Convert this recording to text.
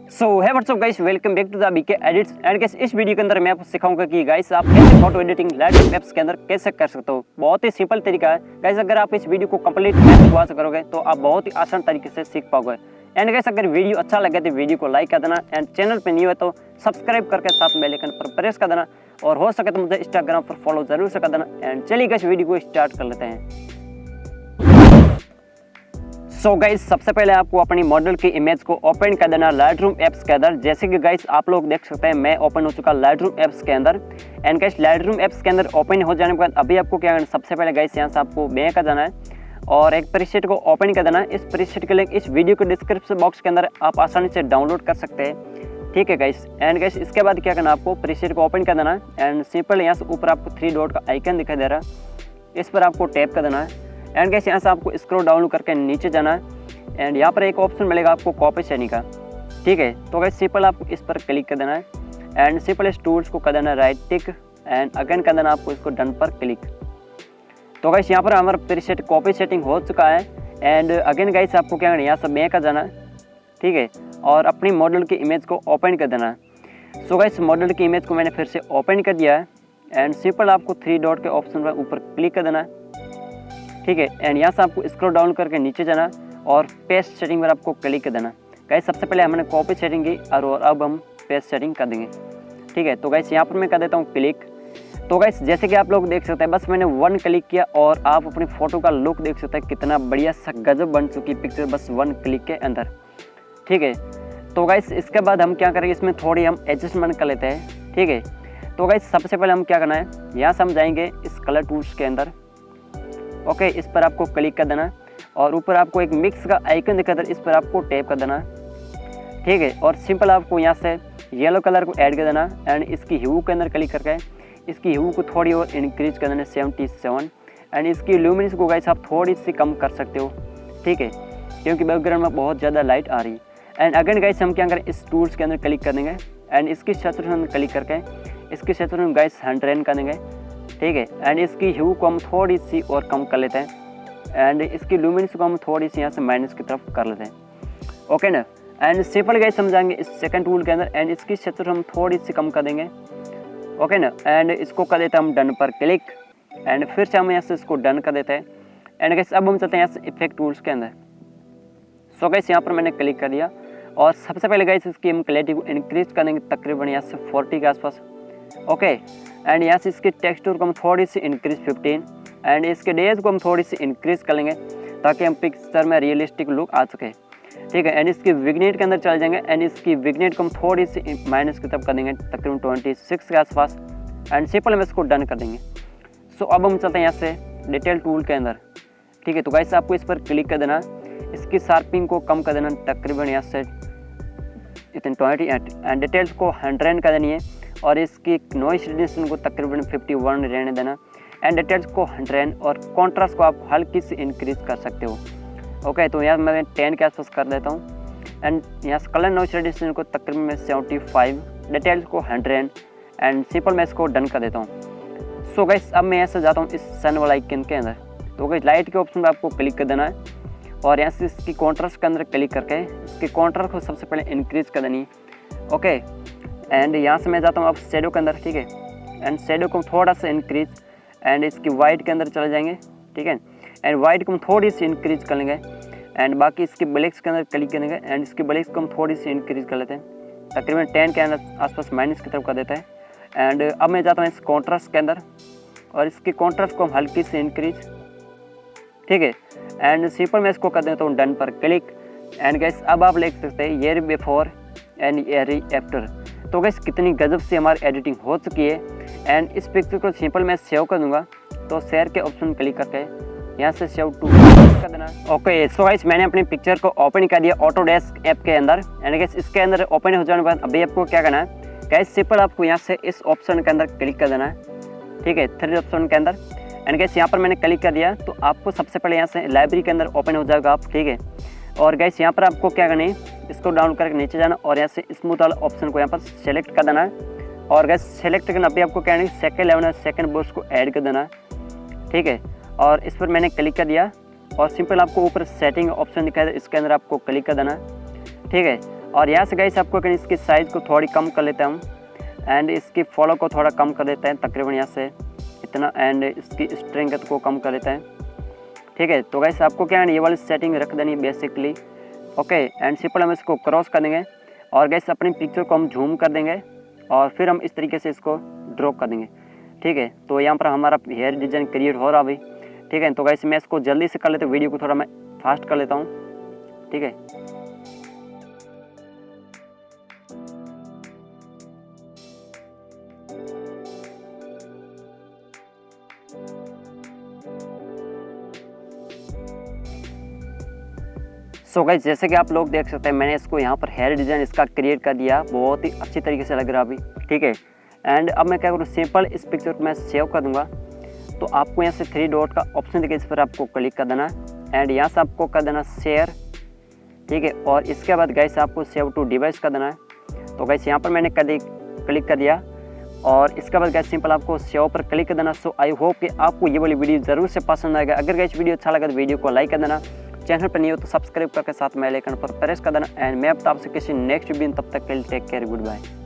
So hey what's up guys, welcome back to the BK edits. And guys इस video के अंदर मैं आपको सिखाऊंगा कि गाइस आप कैसे फोटो एडिटिंग लाइटरूम ऐप्स के अंदर कैसे कर सकते हो। बहुत ही सिंपल तरीका है गाइस। अगर आप इस वीडियो को कंप्लीट वॉच करोगे तो आप बहुत ही आसान तरीके से सीख पाओगे। एंड गाइस अगर वीडियो अच्छा लगे तो वीडियो को लाइक कर देना, एंड चैनल पे न्यू है तो सब्सक्राइब करके साथ बेल आइकन पर प्रेस कर देना, और हो सके तो मुझे इंस्टाग्राम पर फॉलो जरूर से कर देना। एंड चलिए गाइस वीडियो को स्टार्ट कर लेते हैं। सो गाइस सबसे पहले आपको अपनी मॉडल की इमेज को ओपन कर देना लाइटरूम ऐप्स के अंदर। जैसे कि गाइस आप लोग देख सकते हैं मैं ओपन हो चुका लाइटरूम ऐप्स के अंदर। एंड गाइस लाइटरूम ऐप्स के अंदर ओपन हो जाने के बाद अभी आपको क्या करना है, सबसे पहले गाइस यहाँ से आपको बैक आ जाना है और एक प्रीसेट को ओपन कर देना है। इस प्रीसेट के लिंक इस वीडियो के डिस्क्रिप्शन बॉक्स के अंदर आप आसानी से डाउनलोड कर सकते हैं, ठीक है गाइस। एंड गाइस इसके बाद क्या करना है, आपको प्रीसेट को ओपन कर देना है। एंड सिंपल यहाँ से ऊपर आपको 3 डॉट का आइकन दिखाई दे रहा है, इस पर आपको टैप कर देना है। एंड गाइस यहाँ से आपको स्क्रॉल डाउन करके नीचे जाना है। एंड यहाँ पर एक ऑप्शन मिलेगा आपको कॉपी शेयरिंग का, ठीक है। तो गाइस सिंपल आपको इस पर क्लिक कर देना है। एंड सिंपल इस टूल्स को कर देना है राइट टिक, एंड अगेन कर देना आपको इसको डन पर क्लिक। तो गाइस यहाँ पर हमारा प्रीसेट कॉपी सेटिंग हो चुका है। एंड अगेन गाइस आपको क्या करना है, यहाँ से बैक आ जाना है, ठीक है, और अपनी मॉडल की इमेज को ओपन कर देना है। सो गाइस मॉडल की इमेज को मैंने फिर से ओपन कर दिया है। एंड सिंपल आपको 3 डॉट के ऑप्शन पर ऊपर क्लिक कर देना है, ठीक है। एंड यहाँ से आपको स्क्रॉल डाउन करके नीचे जाना और पेस्ट सेटिंग पर आपको क्लिक कर देना। गाइस सबसे पहले हमने कॉपी सेटिंग की और अब हम पेस्ट सेटिंग कर देंगे, ठीक है। तो गाइस यहाँ पर मैं कर देता हूँ क्लिक। तो गाइस जैसे कि आप लोग देख सकते हैं बस मैंने 1 क्लिक किया और आप अपनी फ़ोटो का लुक देख सकते हैं, कितना बढ़िया सा गजब बन चुकी पिक्चर बस 1 क्लिक के अंदर, ठीक है। तो गाइस इसके बाद हम क्या करेंगे, इसमें थोड़ी हम एडजस्टमेंट कर लेते हैं, ठीक है। तो गाइस सबसे पहले हम क्या करना है, यहाँ से हम जाएंगे इस कलर टूल्स के अंदर, ओके, इस पर आपको क्लिक कर देना है और ऊपर आपको एक मिक्स का आइकन दिखा था, इस पर आपको टैप कर देना है, ठीक है। और सिंपल आपको यहाँ से येलो कलर को ऐड कर देना। एंड इसकी ह्यू के अंदर क्लिक करके इसकी ह्यू को थोड़ी और इंक्रीज कर देना 77। एंड इसकी ल्यूमिनेंस को गाइस आप थोड़ी सी कम कर सकते हो, ठीक है, क्योंकि बैकग्राउंड में बहुत ज़्यादा लाइट आ रही है। एंड अगेन गाइस हम क्या करें, इस टूल्स के अंदर क्लिक कर देंगे एंड इसकी सैचुरेशन क्लिक करके इसकी सैचुरेशन गाइस 100 कर देंगे, ठीक है। एंड इसकी ह्यू को हम थोड़ी सी और कम कर लेते हैं। एंड इसकी लुमिनेंस को हम थोड़ी सी यहाँ से माइनस की तरफ कर लेते हैं, ओके ना। एंड सिंपल गाइस समझाएंगे इस सेकंड टूल के अंदर। एंड इसकी सैचुरेशन हम थोड़ी सी कम कर देंगे, ओके ना। एंड इसको कर देते हैं हम डन पर क्लिक। एंड फिर से हम यहाँ से इसको डन कर देते हैं। एंड गाइस अब हम चलते हैं यहाँ से इफेक्ट टूल्स के अंदर। सो गाइस यहाँ पर मैंने क्लिक कर दिया और सबसे पहले गाइस इसकी हम क्लैरिटी को इंक्रीज कर देंगे तकरीबन यहाँ से 40 के आसपास, ओके। एंड यहाँ से इसकी टेक्सचर को हम थोड़ी सी इंक्रीज 15। एंड इसके डेज को हम थोड़ी सी इंक्रीज कर लेंगे ताकि हम पिक्चर में रियलिस्टिक लुक आ सके, ठीक है। एंड इसकी विग्नेट के अंदर चले जाएंगे। एंड इसकी विग्नेट को हम थोड़ी सी माइनस की तरफ कर देंगे तकरीबन 26 के आसपास। एंड सिंपल हम इसको डन कर देंगे। सो अब हम चलते हैं यहाँ से डिटेल टूल के अंदर, ठीक है। तो गाइस आपको इस पर क्लिक कर देना, इसकी शार्पिंग को कम कर देना तकरीबन यहाँ से 28। एंड डिटेल्स को 100 कर देनी है और इसकी नॉइस रिडक्शन को तकरीबन 51 रहने देना। एंड डिटेल्स को 100 और कॉन्ट्रास्ट को आप हल्की सी इंक्रीज कर सकते हो, ओके। तो यहाँ मैं 10 के आसपास कर देता हूँ। एंड यहाँ से कलर नॉइस रिडक्शन को तकरीबन मैं 75, डिटेल्स को 100। एंड सिंपल मैं इसको डन कर देता हूँ। सो गाइस अब मैं यहाँ से जाता हूँ इस सन वाला आइकन के अंदर। तो गाइस लाइट के ऑप्शन पर आपको क्लिक कर देना है और यहाँ से इसकी कॉन्ट्रास्ट के अंदर क्लिक करके इसकी कॉन्ट्रास्ट को सबसे पहले इंक्रीज कर देनी, ओके। एंड यहाँ से मैं जाता हूँ अब शेडो के अंदर, ठीक है। एंड शेडो को थोड़ा सा इंक्रीज। एंड इसकी वाइट के अंदर चले जाएंगे, ठीक है। एंड वाइट को हम थोड़ी सी इंक्रीज कर लेंगे। एंड बाकी इसके ब्लैक्स के अंदर क्लिक करेंगे एंड इसके ब्लैक्स को हम थोड़ी सी इंक्रीज कर लेते हैं तकरीबन 10 के अंदर आसपास माइनस की तरफ कर देते हैं। एंड अब मैं जाता हूँ इस कॉन्ट्रास्ट के अंदर और इसकी कॉन्ट्रास्ट को हम हल्की से इंक्रीज, ठीक है। एंड सिंपल मैं इसको कर देता हूँ डन पर क्लिक। एंड गाइस अब आप देख सकते हैं year before and year after. तो गाइस कितनी गजब से हमारी एडिटिंग हो चुकी है। एंड इस पिक्चर को सिंपल मैं सेव कर दूंगा, तो शेयर के ऑप्शन क्लिक करके यहाँ से सेव टू कर देना, ओके। सो गाइस मैंने अपनी पिक्चर को ओपन कर दिया ऑटोडेस्क ऐप के अंदर। एंड गाइस इसके अंदर ओपन हो जाने के बाद अभी आपको क्या करना है, गाइस सिंपल आपको यहाँ से इस ऑप्शन के अंदर क्लिक कर देना है, ठीक है, 3 ऑप्शन के अंदर। एंड गाइस यहाँ पर मैंने क्लिक कर दिया तो आपको सबसे पहले यहाँ से लाइब्रेरी के अंदर ओपन हो जाएगा आप, ठीक है। और गाइस यहाँ पर आपको क्या करना है, इसको डाउन करके नीचे जाना और यहाँ से स्मूथ वाला ऑप्शन को यहाँ पर सेलेक्ट कर देना है। और गाइस सेलेक्ट करना अभी आपको क्या करना है, सेकंड लेवल सेकंड बॉक्स को ऐड कर देना है, ठीक है। और इस पर मैंने क्लिक कर दिया और सिंपल आपको ऊपर सेटिंग ऑप्शन दिखाई दे, इसके अंदर आपको क्लिक कर देना है, ठीक है। और यहाँ से गाइस आपको इसकी साइज़ को थोड़ी कम कर लेता हूँ एंड इसकी फॉलो को थोड़ा कम कर देते हैं तकरीबन यहाँ से इतना, एंड इसकी स्ट्रेंथ को कम कर देते हैं। ठीक है, तो गाइस आपको क्या है ये वाली सेटिंग रख देनी बेसिकली। ओके, एंड सिंपल हम इसको क्रॉस कर देंगे और गाइस अपनी पिक्चर को हम जूम कर देंगे और फिर हम इस तरीके से इसको ड्रॉ कर देंगे। ठीक है, तो यहाँ पर हमारा हेयर डिज़ाइन क्रिएट हो रहा अभी। ठीक है, तो गाइस मैं इसको जल्दी से कर लेता हूँ, वीडियो को थोड़ा मैं फास्ट कर लेता हूँ। ठीक है, सो गाइस जैसे कि आप लोग देख सकते हैं मैंने इसको यहाँ पर हेयर डिज़ाइन इसका क्रिएट कर दिया, बहुत ही अच्छी तरीके से लग रहा अभी। ठीक है, एंड अब मैं क्या करूँ, सिंपल इस पिक्चर को मैं सेव कर दूंगा। तो आपको यहाँ से 3 डॉट का ऑप्शन दिखे, इस पर आपको क्लिक कर देना एंड यहाँ से आपको कर देना शेयर। ठीक है, और इसके बाद गाइस आपको सेव टू डिवाइस कर देना है। तो गाइस यहाँ पर मैंने क्लिक कर दिया और इसके बाद गाइस सिंपल आपको सेव पर क्लिक कर देना। सो आई होप कि आपको ये वाली वीडियो ज़रूर से पसंद आएगा। अगर गाइस वीडियो अच्छा लगा तो वीडियो को लाइक कर देना, चैनल पर नहीं हो तो सब्सक्राइब करके साथ बेल आइकन पर प्रेस कर देना एंड मैं अब आपसे किसी नेक्स्ट वीडियो, तब तक के लिए टेक केयर, गुड बाय।